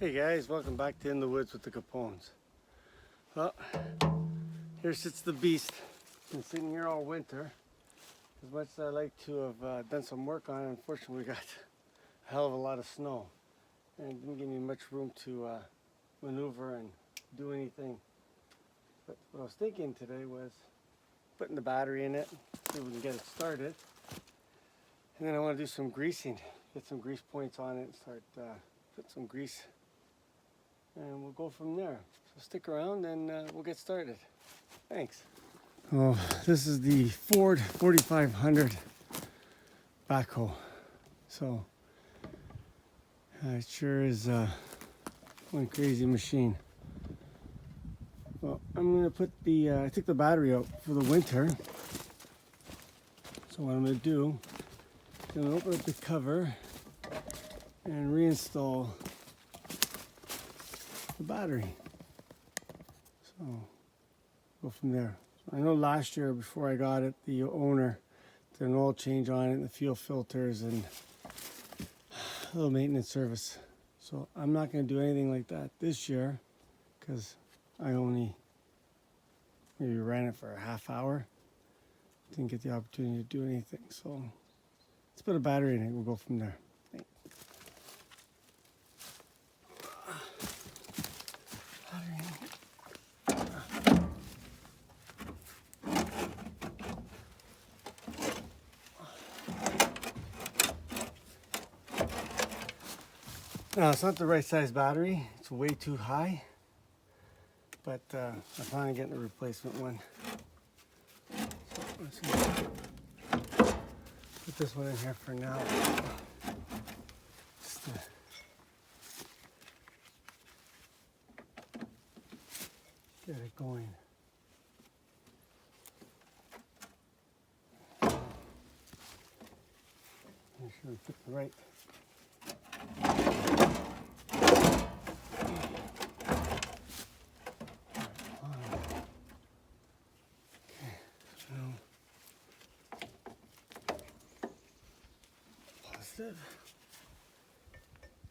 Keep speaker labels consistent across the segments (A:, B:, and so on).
A: Hey guys, welcome back to In the Woods with the Capones. Well, here sits the beast. Been sitting here all winter. As much as I like to have done some work on it, unfortunately we got a hell of a lot of snow. And it didn't give me much room to maneuver and do anything. But what I was thinking today was putting the battery in it, see if we can get it started. And then I want to do some greasing, get some grease points on it and start put some grease, and we'll go from there. So stick around and we'll get started. Thanks. Oh, this is the Ford 4500 backhoe. So it sure is one crazy machine. Well, I'm gonna put I took the battery out for the winter. So what I'm gonna do, I'm gonna open up the cover and reinstall the battery. So go from there. So I know last year before I got it, the owner did an oil change on it, and the fuel filters, and a little maintenance service. So I'm not going to do anything like that this year because I only maybe ran it for a half hour. Didn't get the opportunity to do anything. So let's put a battery in it. We'll go from there. No, it's not the right size battery. It's way too high. But I'm finally getting a replacement one. So let's put this one in here for now. Just to get it going. Make sure we put the right.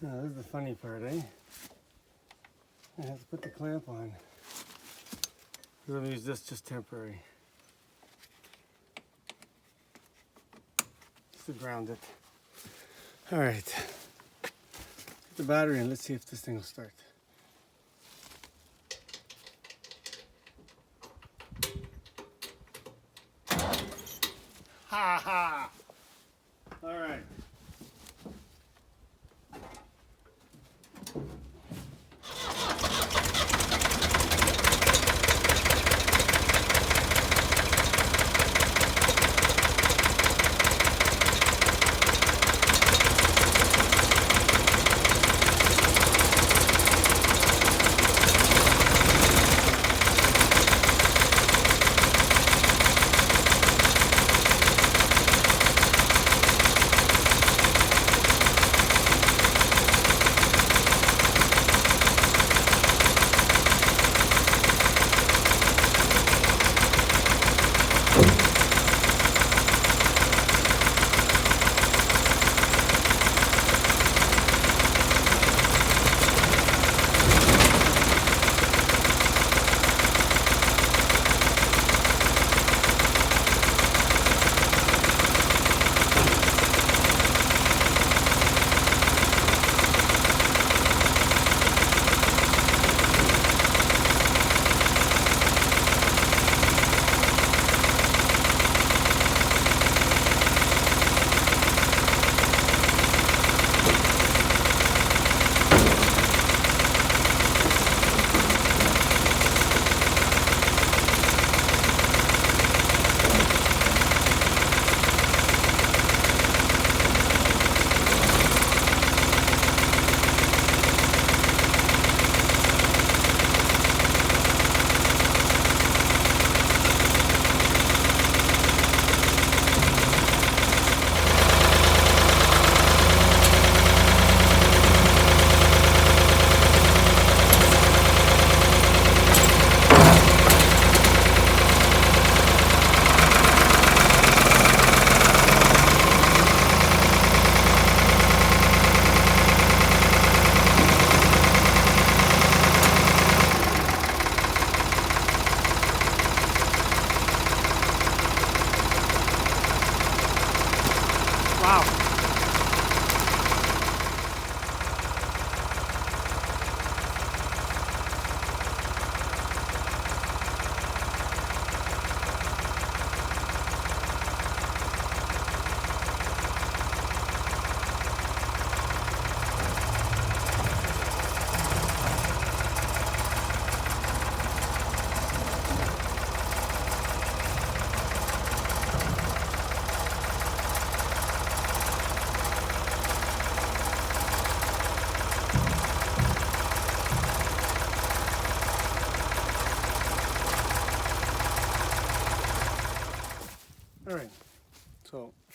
A: Now, this is the funny part, eh? I have to put the clamp on. I'm going to use this just temporary. Just to ground it. Alright. Put the battery in. Let's see if this thing will start. Ha ha! Alright.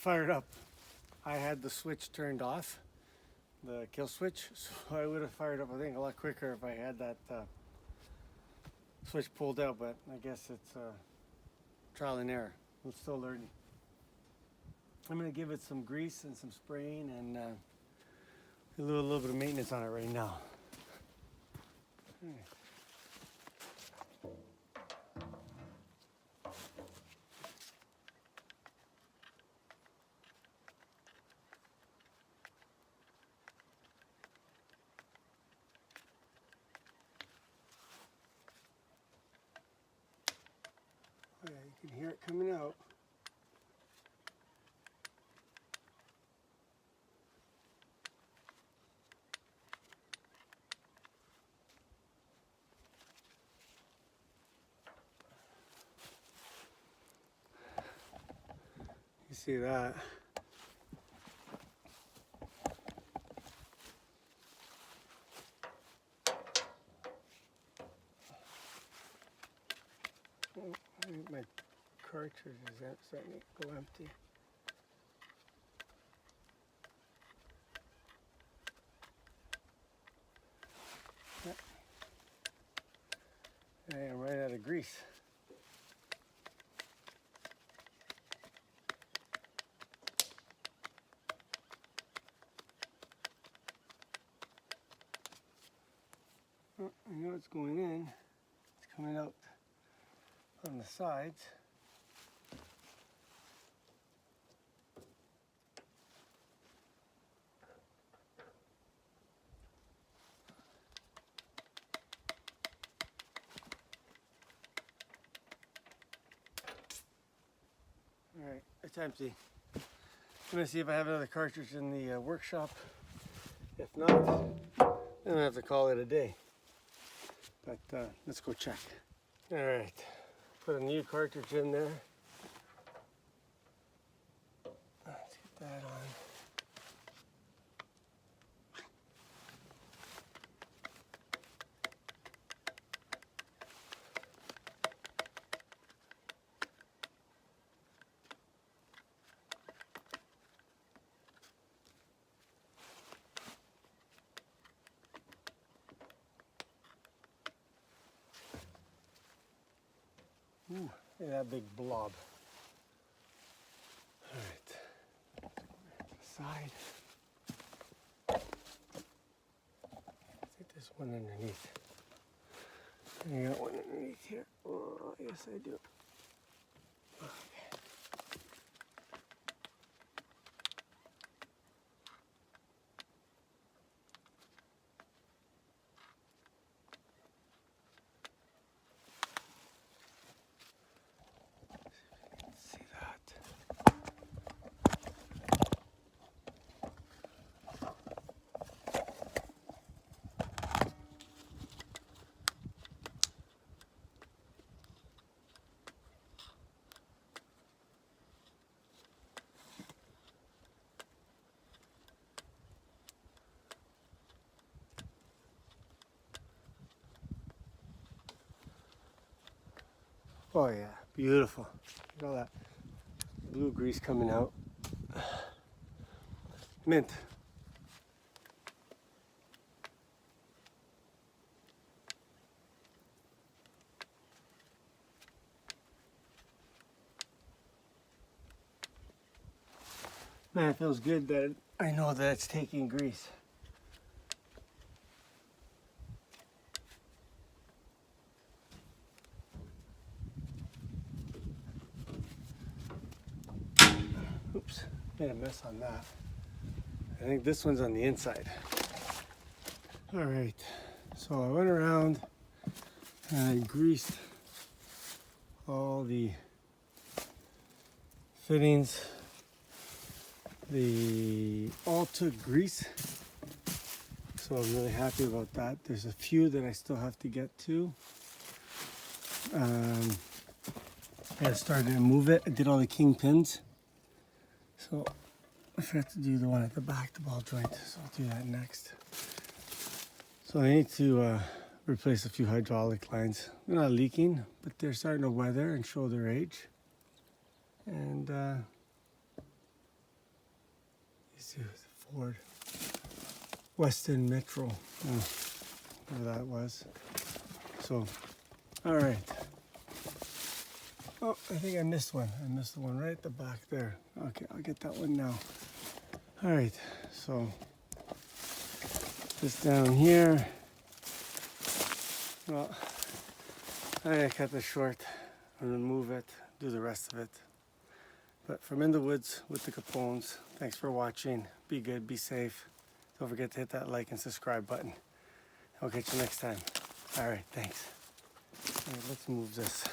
A: fired up, I had the switch turned off, the kill switch, so I would have fired up, I think, a lot quicker if I had that switch pulled out, but I guess it's trial and error. I'm still learning. I'm going to give it some grease and some spraying and do a little bit of maintenance on it right now. Oh yeah, you can hear it coming out. You see that? Oh, I think my cartridge is starting to go empty. Yep. I am right out of grease. Oh, I know it's going in. It's coming out on the sides. All right, it's empty. I'm gonna see if I have another cartridge in the workshop. If not, then I have to call it a day. But let's go check. All right, put a new cartridge in there. Let's get that on. Ooh, look at that big blob. All right, to the side. I think there's one underneath. I got one underneath here. Oh, yes I do. Okay. See that? Oh yeah, beautiful. Look at all that blue grease coming out. Mint. Man, it feels good that I know that it's taking grease. Oops, made a mess on that. I think this one's on the inside. All right, so I went around and I greased all the fittings. They all took grease, so I'm really happy about that. There's a few that I still have to get to. I started to move it. I did all the king pins. So I forgot to do the one at the back, the ball joint, so I'll do that next. So I need to replace a few hydraulic lines. They're not leaking, but they're starting to weather and show their age. And see, Ford. Weston Metro. Whatever that was. So, all right. Oh, I think I missed one. I missed the one right at the back there. Okay, I'll get that one now. All right, so this down here. Well, I'm gonna cut this short and remove it, do the rest of it. But from In the Woods with the Capones, thanks for watching. Be good, be safe. Don't forget to hit that like and subscribe button. I'll catch you next time. All right, thanks. All right, let's move this.